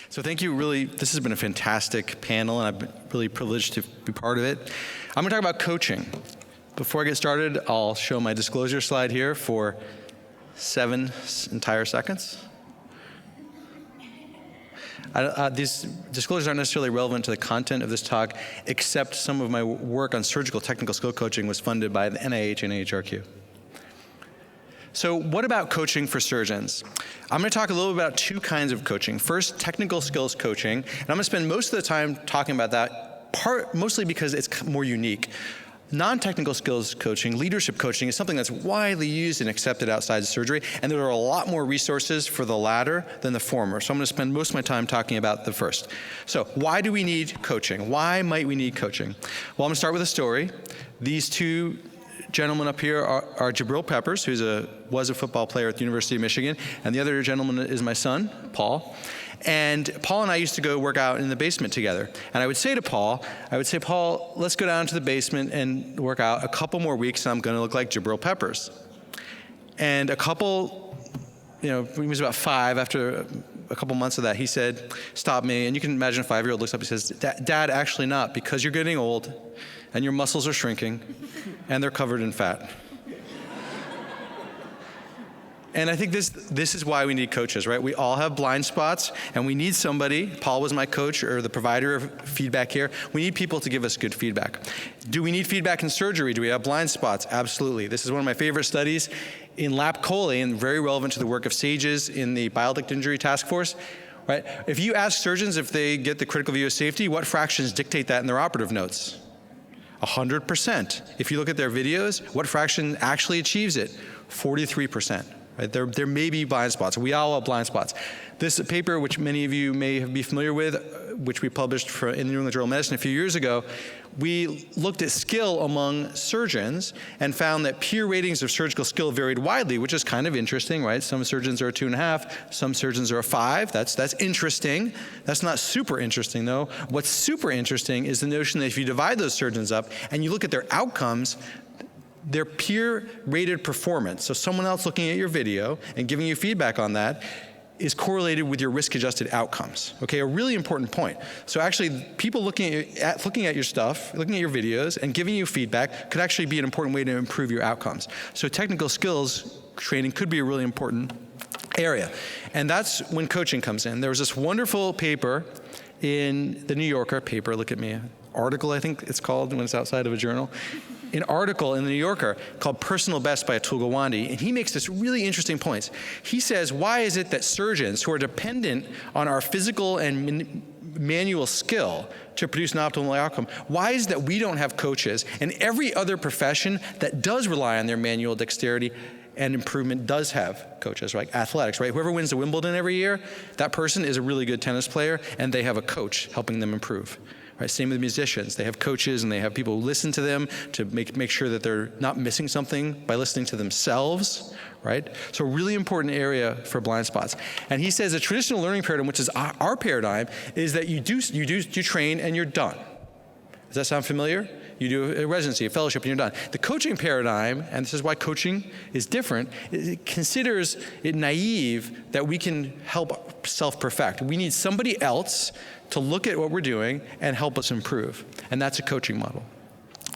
So thank you, really, this has been a fantastic panel, and I've been really privileged to be part of it. I'm gonna talk about coaching. Before I get started, I'll show my disclosure slide here for 7 entire seconds. These disclosures aren't necessarily relevant to the content of this talk, except some of my work on surgical technical skill coaching was funded by the NIH and AHRQ. So what about coaching for surgeons? I'm going to talk a little about 2 kinds of coaching. First, technical skills coaching, and I'm going to spend most of the time talking about that, mostly because it's more unique. Non-technical skills coaching, leadership coaching, is something that's widely used and accepted outside of surgery, and there are a lot more resources for the latter than the former. So I'm going to spend most of my time talking about the first. So why do we need coaching? Why might we need coaching? Well, I'm going to start with a story. These 2 gentlemen up here are Jabril Peppers, who was a football player at the University of Michigan, and the other gentleman is my son, Paul. And Paul and I used to go work out in the basement together. And I would say to Paul, Paul, let's go down to the basement and work out a couple more weeks, and I'm going to look like Jabril Peppers. And he was about 5. After a couple months of that, he said, stop me. And you can imagine a 5-year-old looks up and says, Dad, actually not, because you're getting old, and your muscles are shrinking, and they're covered in fat. And I think this is why we need coaches, right? We all have blind spots, and we need somebody. Paul was my coach, or the provider of feedback here. We need people to give us good feedback. Do we need feedback in surgery? Do we have blind spots? Absolutely. This is one of my favorite studies in lap chole, and very relevant to the work of SAGES in the Bioduct Injury Task Force. Right? If you ask surgeons if they get the critical view of safety, what fractions dictate that in their operative notes? 100%. If you look at their videos, what fraction actually achieves it? 43%. Right? There may be blind spots. We all have blind spots. This paper, which many of you may be familiar with, which we published in the New England Journal of Medicine a few years ago, we looked at skill among surgeons and found that peer ratings of surgical skill varied widely, which is kind of interesting, right? Some surgeons are a 2.5, some surgeons are a 5. That's interesting. That's not super interesting, though. What's super interesting is the notion that if you divide those surgeons up and you look at their outcomes, their peer-rated performance, so someone else looking at your video and giving you feedback on that, is correlated with your risk-adjusted outcomes. Okay, a really important point. So actually, people looking at your stuff, looking at your videos, and giving you feedback could actually be an important way to improve your outcomes. So technical skills training could be a really important area. And that's when coaching comes in. There was this wonderful paper in the New Yorker paper, look at me, article I think it's called when it's outside of a journal, an article in the New Yorker called Personal Best by Atul Gawande, and he makes this really interesting points. He says, why is it that surgeons who are dependent on our physical and manual skill to produce an optimal outcome, why is it that we don't have coaches, and every other profession that does rely on their manual dexterity and improvement does have coaches, right? Athletics, right? Whoever wins the Wimbledon every year, that person is a really good tennis player, and they have a coach helping them improve. Right, same with musicians. They have coaches and they have people who listen to them to make sure that they're not missing something by listening to themselves, right? So a really important area for blind spots. And he says a traditional learning paradigm, which is our paradigm, is that you train and you're done. Does that sound familiar? You do a residency, a fellowship, and you're done. The coaching paradigm, and this is why coaching is different, it considers it naive that we can help self-perfect. We need somebody else to look at what we're doing and help us improve. And that's a coaching model.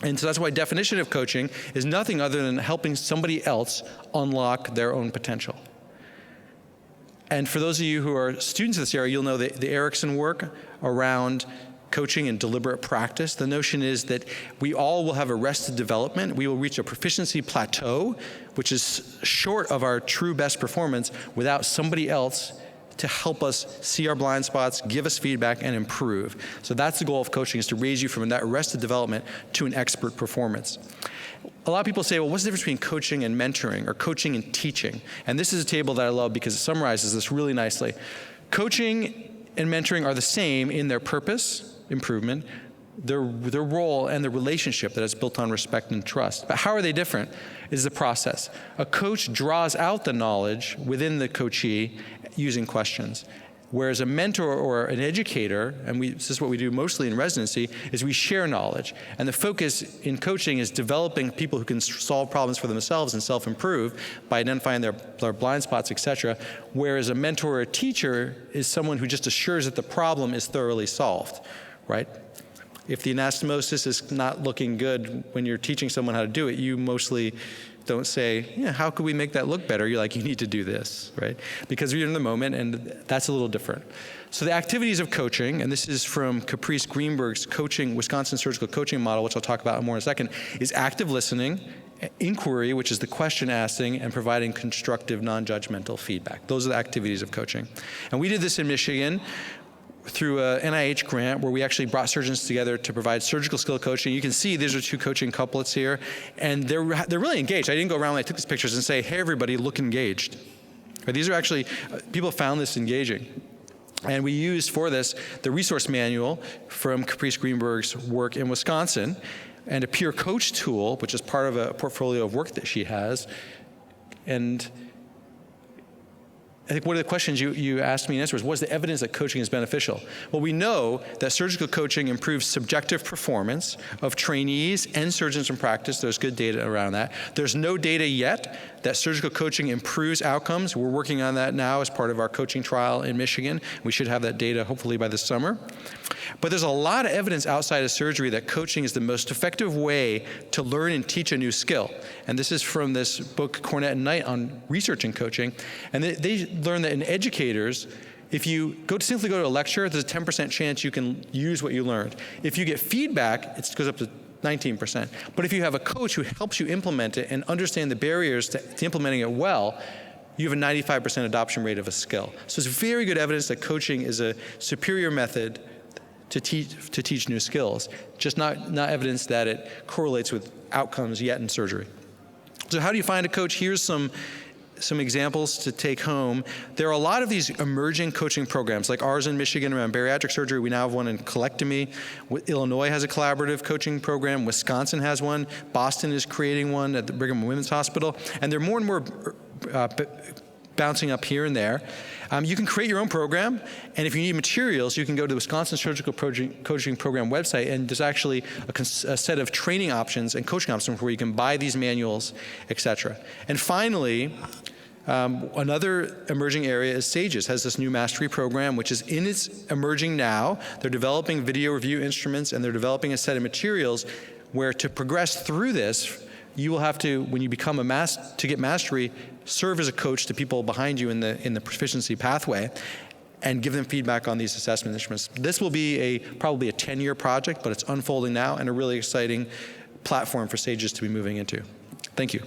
And so that's why definition of coaching is nothing other than helping somebody else unlock their own potential. And for those of you who are students of this area, you'll know the Erickson work around coaching and deliberate practice. The notion is that we all will have arrested development. We will reach a proficiency plateau, which is short of our true best performance without somebody else to help us see our blind spots, give us feedback, and improve. So that's the goal of coaching, is to raise you from that arrested development to an expert performance. A lot of people say, well, what's the difference between coaching and mentoring, or coaching and teaching? And this is a table that I love because it summarizes this really nicely. Coaching and mentoring are the same in their purpose, improvement, their role, and the relationship that is built on respect and trust. But how are they different is the process. A coach draws out the knowledge within the coachee using questions. Whereas a mentor or an educator, and this is what we do mostly in residency, is we share knowledge. And the focus in coaching is developing people who can solve problems for themselves and self-improve by identifying their blind spots, et cetera. Whereas a mentor or a teacher is someone who just assures that the problem is thoroughly solved, right? If the anastomosis is not looking good when you're teaching someone how to do it, you mostly don't say, yeah, how could we make that look better? You're like, you need to do this, right? Because you're in the moment, and that's a little different. So the activities of coaching, and this is from Caprice Greenberg's Wisconsin surgical coaching model, which I'll talk about more in a second, is active listening, inquiry, which is the question asking, and providing constructive, non-judgmental feedback. Those are the activities of coaching. And we did this in Michigan through a NIH grant where we actually brought surgeons together to provide surgical skill coaching. You can see these are two coaching couplets here, and they're really engaged. I didn't go around when I took these pictures and say, hey, everybody, look engaged. Right, these are actually, people found this engaging. And we used for this the resource manual from Caprice Greenberg's work in Wisconsin and a peer coach tool, which is part of a portfolio of work that she has. And I think one of the questions you asked me and answered was, what is the evidence that coaching is beneficial? Well, we know that surgical coaching improves subjective performance of trainees and surgeons in practice. There's good data around that. There's no data yet that surgical coaching improves outcomes. We're working on that now as part of our coaching trial in Michigan. We should have that data hopefully by this summer. But there's a lot of evidence outside of surgery that coaching is the most effective way to learn and teach a new skill. And this is from this book, Cornett and Knight, on researching coaching. And they learned that in educators, if you simply go to a lecture, there's a 10% chance you can use what you learned. If you get feedback, it goes up to 19%. But if you have a coach who helps you implement it and understand the barriers to implementing it well, you have a 95% adoption rate of a skill. So it's very good evidence that coaching is a superior method to teach new skills, just not evidence that it correlates with outcomes yet in surgery. So how do you find a coach? Here's some examples to take home. There are a lot of these emerging coaching programs, like ours in Michigan around bariatric surgery. We now have one in colectomy. Illinois has a collaborative coaching program. Wisconsin has one. Boston is creating one at the Brigham and Women's Hospital. And they're more and more bouncing up here and there. You can create your own program, and if you need materials, you can go to the Wisconsin Surgical Coaching Program website, and there's actually a set of training options and coaching options where you can buy these manuals, et cetera. And finally, another emerging area is SAGES, has this new mastery program, which is emerging now. They're developing video review instruments, and they're developing a set of materials where to progress through this, you will have to, when you become to get mastery, serve as a coach to people behind you in the proficiency pathway and give them feedback on these assessment instruments. This will be probably a 10-year project, but it's unfolding now and a really exciting platform for SAGES to be moving into. Thank you.